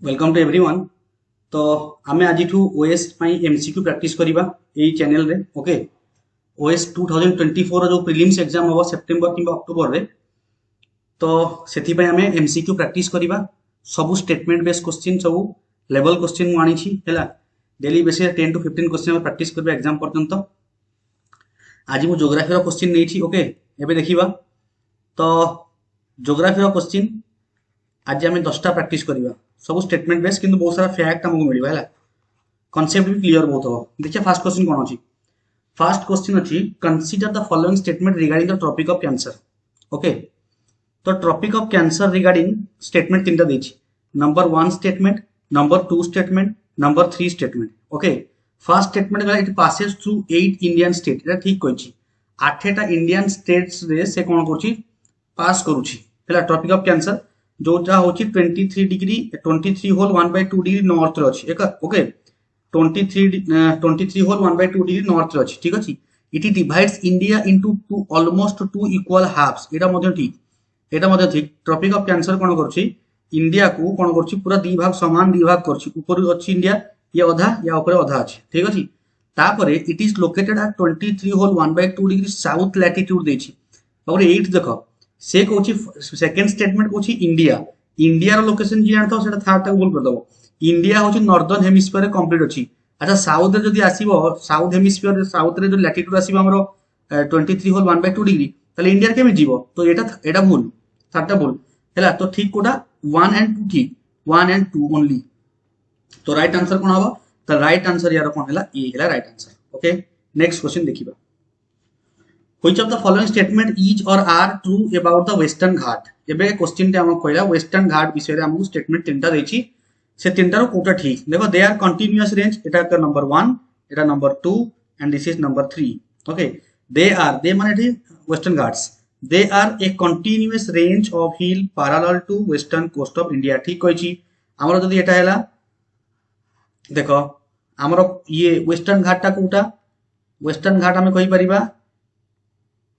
Welcome to everyone. तो आम आज ओएस एमसीक्यू प्रैक्टिस करवा यही चैनल रे। ओके, ओएस 2024 जो प्रिलिम्स एग्जाम हम सेप्टेम्बर कि अक्टोबर रे, तो से आम एमसीक्यू प्रैक्टिस करवा। सबू statement based question, sub level question मुझे है daily basis 10 to 15 question practice करवा एग्जाम पर्यंत। आज मुझे जोग्राफी क्वेश्चन नहीं। ओके, एबे देखिबा। तो जोग्राफी क्वेश्चन आज आम 10टा प्रैक्टिस करवा, सब स्टेटमेंट बेस किंतु बहुत सारा फैक्ट हमको मिलवा है। कॉन्सेप्ट भी क्लियर बहुत हम। देखिए फास्ट क्वेश्चन कौन अच्छी। फास्ट क्वेश्चन अच्छी, consider the following statement regarding the tropic of cancer. Okay, तो tropic of cancer regarding statement तीन टा। Number 1 statement, number 2 statement, number 3 statement. Okay, first statement गला it passes through 8 Indian state. एटा ठीक कहिछि, 8टा Indian states रे से कोन करछि, पास करूछि हैला ट्रॉपिक ऑफ कैंसर, जोटा होची 23 डिग्री 23 होल 1/2 डिग्री नॉर्थ रे अछि। ओके, 23 होल 1/2 डिग्री नॉर्थ रे अछि। ठीक अछि, it divides India into two almost two equal halfs. एटा मध्ये ठीक, एटा मध्ये ठीक। ट्रॉपिक ऑफ कैंसर कोन करछि, इंडिया को कोन करछि, पूरा दी भाग समान दी भाग करछि। ऊपर अछि इंडिया, ये अधा या ऊपर अधा अछि। ठीक अछि, तापरे it is located at 23 whole 1/2 degree south latitude देछि। और 8 देखो से कहूँ सेकेंड स्टेटमेंट कहूँ इंडिया, इंडिया लोकेशन जी जानता सेटा थर्ड टाक बोल कर दबो। इंडिया होची नॉर्दर्न हेमिस्फीयर कंप्लीट अछि। अच्छा, साउथ रे जदी आसीबो, साउथ हेमिस्फीयर साउथ रे जो लैटिट्यूड आसीबो हमरो 23 होल 1/2 डिग्री, ताले इंडिया केमे जीवो। तो एटा भूल, थर्ड टा भूल हैला। तो ठीक कोटा 1 and 2 ठीक, 1 and 2 ओनली। तो राइट आंसर कोन हबो, तो राइट आंसर यार कोन हैला, ए हैला right answer. Okay, next question देखिबा। Which of the following statement is or are true about the Western Ghat? एबे क्वेश्चन टे हमको कहला वेस्टर्न घाट विषय रे हमको स्टेटमेंट तीनटा देछि, से तीनटा रो कोटा ठीक। देखो दे आर कंटीन्यूअस रेंज, एटा का नंबर 1, एटा number 2 and this is number 3। Okay, they माने the Western Ghats, they are a continuous range of hill parallel to western coast of India. ठीक कहिछि। हमरो जदी एटा हैला, देखो हमरो ये वेस्टर्न घाट टा कोटा, वेस्टर्न घाट हमें कहि परिबा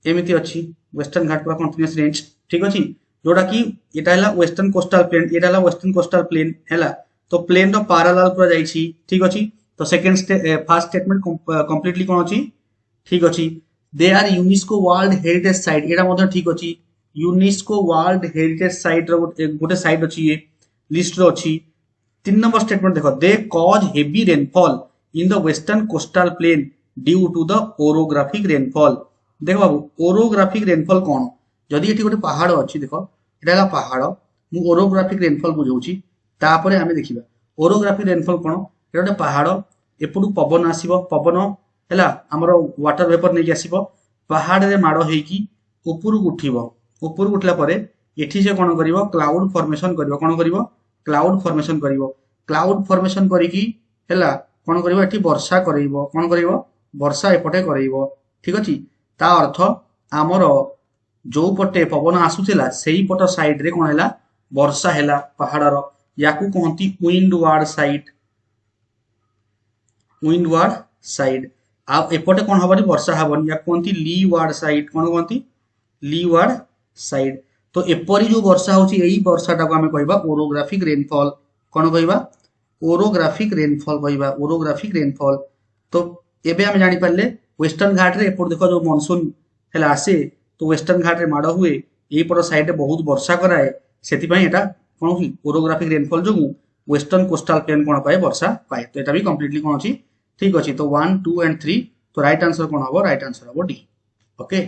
एमिति अछि, वेस्टर्न घाट पूरा कंटीन्यूअस रेंज। ठीक अछि, जोटा कि एटा हैला वेस्टर्न कोस्टल प्लेन, एटा हैला वेस्टर्न कोस्टल प्लेन हैला। तो प्लेन रो पैरेलल पूरा जाईछि। ठीक अछि, तो सेकंड फर्स्ट स्टेटमेंट कंप्लीटली कोन अछि, ठीक अछि। They are UNESCO world heritage site, एटा मध्ये ठीक अछि। यूनेस्को वर्ल्ड हेरिटेज साइट रो गोटे साइट अछि, ये लिस्ट रो अछि। 3 नंबर स्टेटमेंट देखो, they cause heavy rainfall in the western coastal plain due to the orographic rainfall. देखो बाबू, ओरोग्राफिक रेनफॉल कौन, जदि एठी गोटे पहाड़ अछि, देखो एटा है पहाड़, मु ओरोग्राफिक रेनफॉल बुझौछि। तापरे आमे देखिबा ओरोग्राफिक रेनफॉल कोन, एटा गोटे पहाड़, एपडू पवन आसीबो, पवन हैला हमरो वाटर वेपर नै आसीबो, पहाड़ रे माडो हेकी ऊपर उठिबो। ऊपर उठला परे एठी से कोन करिवो, क्लाउड फॉर्मेशन करिवो। कोन करिवो, क्लाउड फॉर्मेशन करिवो। क्लाउड फॉर्मेशन करिकी हैला कोन करिवो, एठी वर्षा करिवो। कोन करिवो, वर्षा एपटे करिवो। ठीक अछि, ता अर्थ आमर जो पटे पवन आसुथिला सेही पट साइड रे कोन हैला, वर्षा हैला पहाड़र। याकू कहंती विंडवार्ड साइड, विंडवार्ड साइड। आ एपटे कोन हबनी, वर्षा हबनी, या कहंती लीवार्ड साइड। कोन कहंती, लीवार्ड साइड। तो एपरी जो वर्षा होची, एही वर्षाटा को हमें कहबा ओरोग्राफिक रेनफॉल। कोन कहबा, ओरोग्राफिक रेनफॉल कहबा, ओरोग्राफिक रेनफॉल। तो एबे हम जानि पारले वेस्टर्न घाट रे एपट देखो जो मानसून हैला आसे, तो वेस्टर्न घाट रे माड हुए, एही पर साइड रे बहुत वर्षा कराए, सेति पई एटा कोन कि ओरोग्राफिक रेनफॉल जोगु वेस्टर्न कोस्टल प्लेन कोन पाए, वर्षा पाए। तो एटा भी कंप्लीटली कोन अछि, ठीक अछि। तो 1, 2 एंड 3, तो राइट आंसर कोन हबो, राइट आंसर हबो डी। ओके,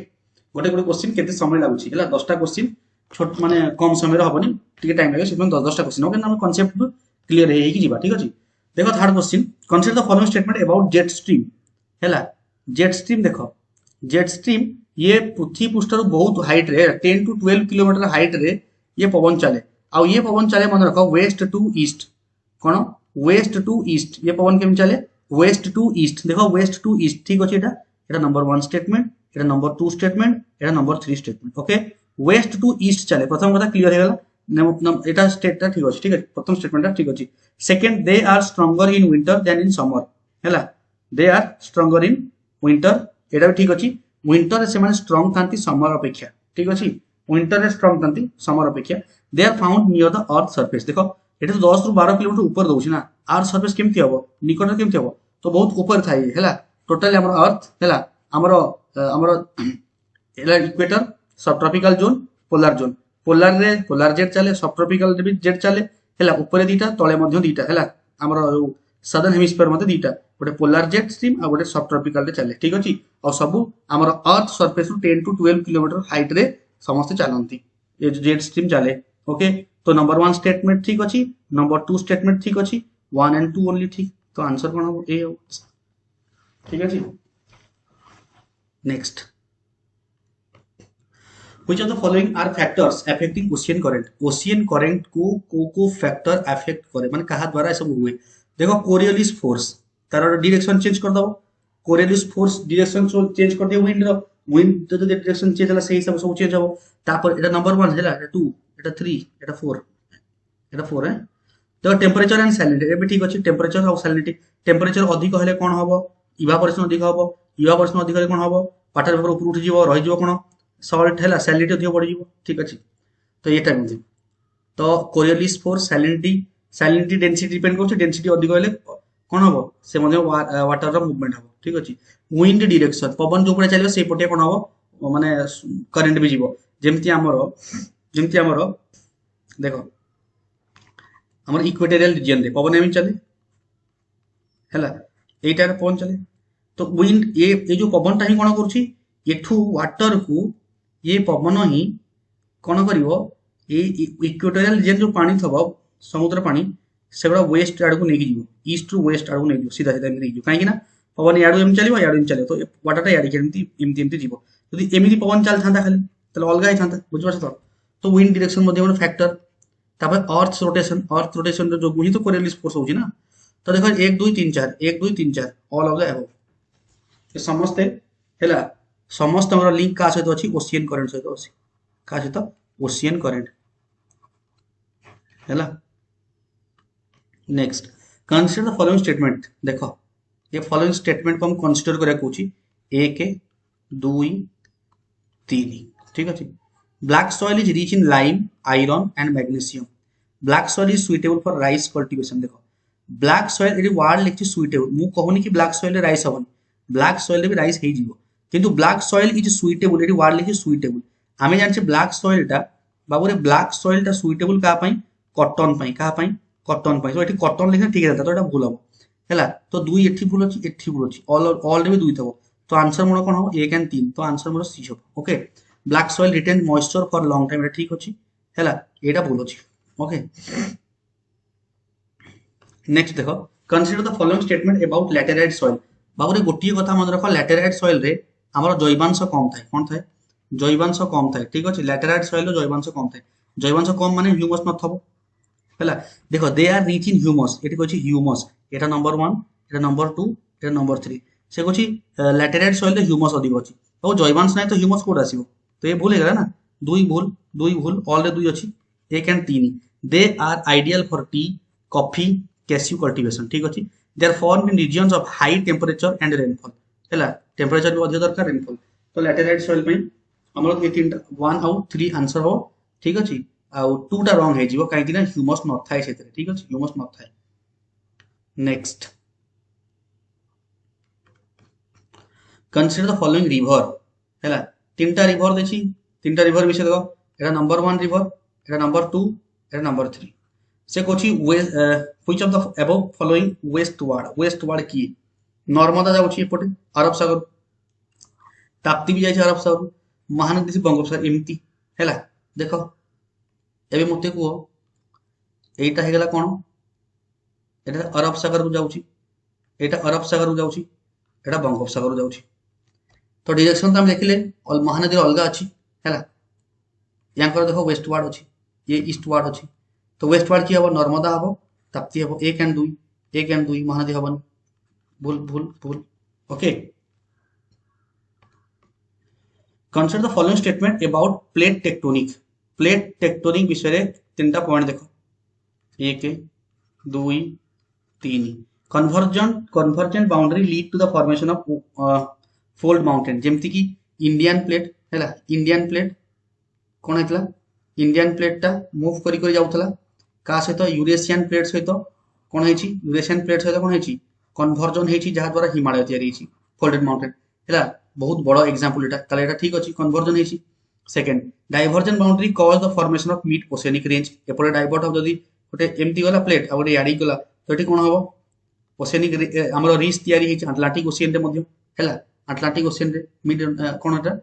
गोटे गोटे क्वेश्चन केते समय लागुछि हैला, 10टा क्वेश्चन छोट माने कम समय रे हबनी, ठीक टाइम लागे, सेतन 10टा क्वेश्चन। ओके, हम कांसेप्ट क्लियर हे कि जिबा। ठीक अछि, देखो third question, consider the following statement about jet stream हैला। जेट स्ट्रीम देखो, जेट स्ट्रीम ये पृथ्वी पृष्ठ बहुत हाइट रे 10 to 12 किलोमीटर हाइट रे ये पवन चले। आ ये पवन चले मन रखो वेस्ट टू ईस्ट। कोन, वेस्ट टू ईस्ट। ये पवन केम चले, वेस्ट टू ईस्ट। देखो वेस्ट टू ईस्ट, ठीक अछि। एटा नंबर 1 स्टेटमेंट, एटा नंबर 2 स्टेटमेंट, एटा number 3 statement. Okay, west to east चले, प्रथम कथा क्लियर हे गला। एटा स्टेटटा ठीक अछि, ठीक अछि, प्रथम स्टेटमेंटटा ठीक अछि। Second, they are stronger in winter than in summer हैला। They are stronger in winter, एटा भी ठीक अछि। विंटर से माने स्ट्रांग थांती समर अपेक्षा। ठीक अछि, विंटर रे स्ट्रांग थांती समर अपेक्षा। They are found near the earth surface. देखो एटा तो 10 रु 12 किलोमीटर ऊपर दउछि ना आर सरफेस केमति हबो निकट केमति हबो तो बहुत ऊपर थाए हैला टोटली हमर अर्थ हैला हमर एला इक्वेटर सब ट्रॉपिकल जोन पोलार रे पोलार जेट चले सब ट्रॉपिकल रे भी जेट चले हैला ऊपर दीटा तळे मध्य दीटा हैला हमर सदर्न हेमिस्फीयर मते दीटा गोटे पोलार जेट स्ट्रीम आ गोटे सब ट्रॉपिकल रे चले ठीक अछि और सब हमर अर्थ सरफेस रु 10 टू 12 किलोमीटर हाइट रे समस्त चलंती ये जेट स्ट्रीम चले ओके तो नंबर 1 स्टेटमेंट ठीक अछि नंबर 2 स्टेटमेंट ठीक अछि 1 एंड 2 ओनली ठीक तो आंसर कोन हो ए ठीक अछि next Which of the following are factors affecting ocean current? Ocean current को factor affect करे माने कहा द्वारा सब हुए देखो कोरियोलिस फोर्स तार डायरेक्शन चेंज कर दो कोरियोलिस फोर्स डायरेक्शन चेंज कर दे विंड तो डायरेक्शन चेंज होला सही सब चेंज हो तापर एटा नंबर 1 हैला एटा 2 एटा 3 एटा 4 एटा 4 है तो टेम्परेचर एंड सैलिनिटी एबे ठीक अछि टेम्परेचर और सैलिनिटी टेम्परेचर अधिक हेले कोन हबो इवापोरेशन अधिक हबो इवापोरेशन अधिक हेले कोन हबो वाटर वेपर ऊपर उठ जीवो रहि जीवो कोन सॉल्ट है सैलिनिटी अधिक बढ़ जीवो ठीक अछि तो एटा मध्ये तो Coriolis force salinity density depend करछ डेंसिटी अधिक हेले कोन हबो से मध्ये वाटर रो मूवमेंट हबो ठीक अछि विंड डायरेक्शन पवन जो पड़े चलियो से पटे कोन हबो माने करंट भी जीवो जेमति हमरो देखो हमर इक्वेटोरियल रीजन रे पवन एमी चले हैला एटार पवन चले तो विंड ये जो पवन ता ही कोन करछि एठू वाटर को ये पवन ही कोन करिवो ये इक्वेटोरियल रीजन जो पानी थबो समुद्र पानी सेबड़ा वेस्ट आड़ को नेकी जीवो ईस्ट टू वेस्ट आड़ को नेकी सीधा सीधा नेकी जीवो काहे कि ना पवन याडू एम चलिवो याडू एम चले तो वाटर ता याडी एमती जीवो यदि एमिति पवन चल थांता खाली तले अलगा ही थांता बुझबा तो विंड डायरेक्शन मध्ये वन फैक्टर तापर अर्थ रोटेशन जो गुही तो कोरियोलिस फोर्स होची ना तो देखो 1 2 3 4 1 2 3 4 ऑल ऑफ द अबव ये समस्त हैला समस्त हमर लिंक का सहित अछि ओशियन करंट सहित अछि का सहित ओशियन करंट हैला next consider the following statement देखो ये फॉलोइंग स्टेटमेंट को हम कंसीडर करे कोची 1 2 3 ठीक अछि Black soil is rich in lime, iron and magnesium. Black soil is suitable for rice cultivation. देखो black soil eighty word लिखछि suitable मु कहूनी कि black soil रे rice हबन black soil रे भी rice हेइ जीवो किंतु black soil is suitable eighty word लिखछि suitable आमे जानछि black soil टा बाबू रे black soil टा suitable का पई cotton पई तो एटी cotton लिखना ठीक रहता तो एटा भूल हबो हैला तो दुई एठी भूल अछि ऑल रे भी दुई थबो तो आंसर मोर कोन हो 1 एंड 3 तो आंसर मोर सी हबो okay black soil retain moisture for long time ठीक अछि हैला एटा बोल अछि ओके नेक्स्ट देखो consider the following statement about laterite soil बाबूरे गोटिए कथा मन रखो लैटेराइट सॉइल रे हमर जैवांश कम थाए कोन थाए जैवांश कम थाए ठीक अछि लैटेराइट सॉइल रो जैवांश कम थाए जैवांश कम माने ह्यूमस न थबो हैला देखो they are rich in humus एटी कहछि ह्यूमस एटा नंबर 1 एटा नंबर 2 एटा नंबर 3 से कहछि लैटेराइट सॉइल रे ह्यूमस अधिक अछि तो जैवांश नै तो ह्यूमस कोड आसीबो तो ये भूल है ना दुई भूल ऑल रे दुई अछि 1 and 3 they are ideal for tea coffee cashew cultivation ठीक अछि they are form in regions of high temperature and rainfall हैला टेंपरेचर भी अधिक दरकार रेनफॉल तो लैटेराइट सॉइल पे हमर ये तीन 1 आउट 3 आंसर हो ठीक अछि आ 2 टा रॉन्ग हे जीवो काहे कि ना ह्यूमस न थाए सेते ठीक अछि ह्यूमस न थाए next consider the following river हैला तीनटा रिवर देखी तीनटा रिवर विषय देखो एटा नंबर 1 रिवर एटा नंबर 2 एटा नंबर 3 से कोची which of the above following westward की नर्मदा जाउची एपटे अरब सागर ताप्ती भी जाइछ अरब सागर महानदी से बंगोपसागर एमती हैला देखो एबे मते को एटा हे गेला कोन एटा अरब सागर को जाउची एटा अरब सागर को जाउची एटा बंगोपसागर को जाउची तो डायरेक्शन तो हम देखिले और महानदी अलगा अछि हैला यांकर देखो वेस्टवार्ड अछि ये ईस्टवार्ड अछि तो वेस्टवार्ड की हबो नर्मदा हबो ताप्ती हबो 1 एंड 2 महानदी हबन भूल okay consider the following statement about plate tectonic विषय रे तीनटा पॉइंट देखो 1 2 3 convergent boundary lead to the formation of fold mountain जेमति की इंडियन प्लेट हैला इंडियन प्लेट कोन हेतला इंडियन प्लेट टा मूव करी जाउतला का सहित यूरेशियन प्लेट सहित कौन है यूरेशियन प्लेट सहित कौन है कन्वर्जन है जहाँ द्वारा हिमालय तैयारी फोल्डेड माउंटेन है बहुत बड़ एग्जांपल एटा ताले एटा ठीक अछि कन्वर्जन है second divergence boundary cause the formation of mid oceanic range एपटे डाइवर्ट हो जदी गोटे एमती गला प्लेट आ गोटे याडी गला तो एटी कोन हबो ओशियानिक हमर रिच तैयारी है अटलांटिक ओशियन रे मध्य हैला अटलांटिक ओशियन रे mid cone Etah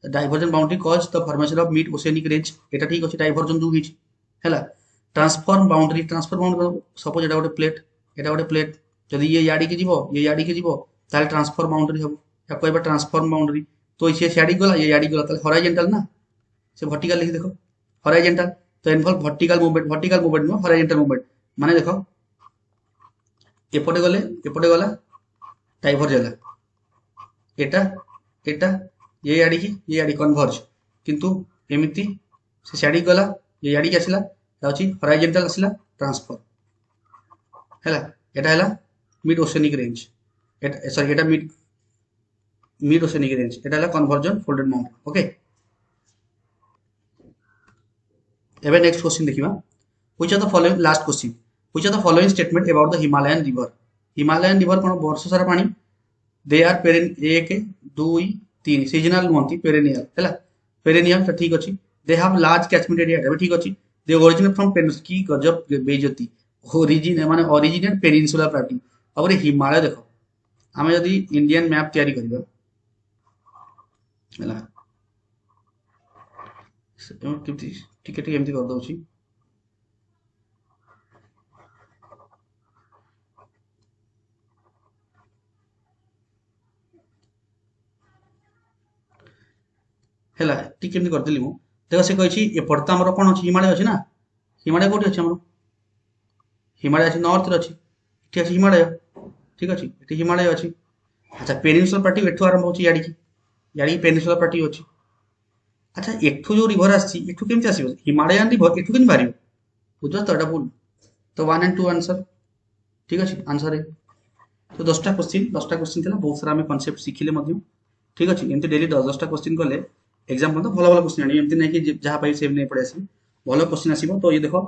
diversion boundary cause the formation of mid oceanic range एटा ठीक अछि डाइवर्जन जो हिच हैला ट्रांसफॉर्म बाउंड्री सपोज एटा गोटे प्लेट जदि ये याडी के जीवो ताले ट्रांसफॉर्म बाउंड्री हबो या कहबा ट्रांसफॉर्म बाउंड्री तो ये याडी गला ये याडी गला ताले हॉरिजॉन्टल ना से वर्टिकल लिखि देखो हॉरिजॉन्टल तो involve vertical movement no horizontal movement माने देखो एपटे गला डाइवर्ज होला एटा एटा ये याडी कन्वर्ज किंतु एमिति से याडी गला ये याडी के आसिला याची हॉरिजॉन्टल आसिला ट्रांसफर हैला एटा हैला मिड ओशियानिक रेंज एटा सॉरी एटा मिड ओशियानिक रेंज एटा हैला कन्वर्जन फोल्डेड माउंटेन ओके एबे नेक्स्ट क्वेश्चन देखिबा which are the following last question which are the following statement about the Himalayan river कोन वर्ष सारा पानी दे आर पेरेन 1 2 3 सीजनल नोंती पेरेनियल हैला पेरेनियल तो ठीक अछि they have large catchment area एबे ठीक अछि दे ओरिजिनेट फ्रॉम पेनिनसुला की गजब बेइज्जती ओरिजिन माने ओरिजिनेट पेनिनसुला प्लेटू अब रे हिमालय देखो आमे यदि इंडियन मैप तैयारी करबा हैला टिके एमती कर दउची हैला टिके एमती कर देली मु देखो से कहिछि ए पड़ता हमर कोन अछि हिमालय अछि ना हिमालय कोठी अछि हमर हिमालय अछि नॉर्थ रे अछि इठी अछि हिमालय ठीक अछि इठी हिमालय अछि अच्छा पेनिनसुला प्लेटू एठू आरंभ होछि याडी पेनिनसुला प्लेटू अछि अच्छा एठू जो रिवर आछि एठू केमति आसीबो हिमालयन रिवर एठू केन बारियो बुझो तो एटा बोल तो 1 एंड 2 आंसर ठीक अछि आंसर है तो 10टा क्वेश्चन थिला बहुत सारा हमें कांसेप्ट सिखिले मध्यम ठीक अछि एमति डेली 10टा क्वेश्चन कले एग्जाम मतलब भलो क्वेश्चन आनी एमति नै कि जहा पाई सेम नै पड़े आसी भलो क्वेश्चन आसीबो तो ये देखो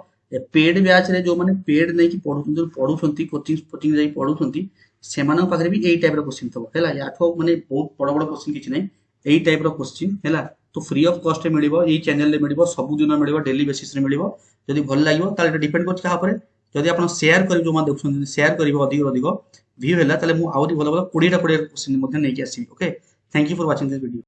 पेड बैच रे जो माने पेड नै कि पढुछंती कोचिंग जाई पढुछंती सेमानक पाखरे भी एई टाइप रो क्वेश्चन थबो हैला याठो माने बहुत बड़ बड़ क्वेश्चन किछ नै एई टाइप रो क्वेश्चन हैला तो फ्री ऑफ कॉस्ट मिलिबो एई चैनल रे मिलिबो सब दिन मिलिबो डेली बेसिस रे मिलिबो जदि भल लागिबो ताले डिपेंड करछ कहा परे जदि आपण शेयर करि जो मा देखछन शेयर करिवो अधिक व्यू हैला ताले मु आउरी भलो 20 टा क्वेश्चन मध्ये नै कि आसी okay thank you for watching this video.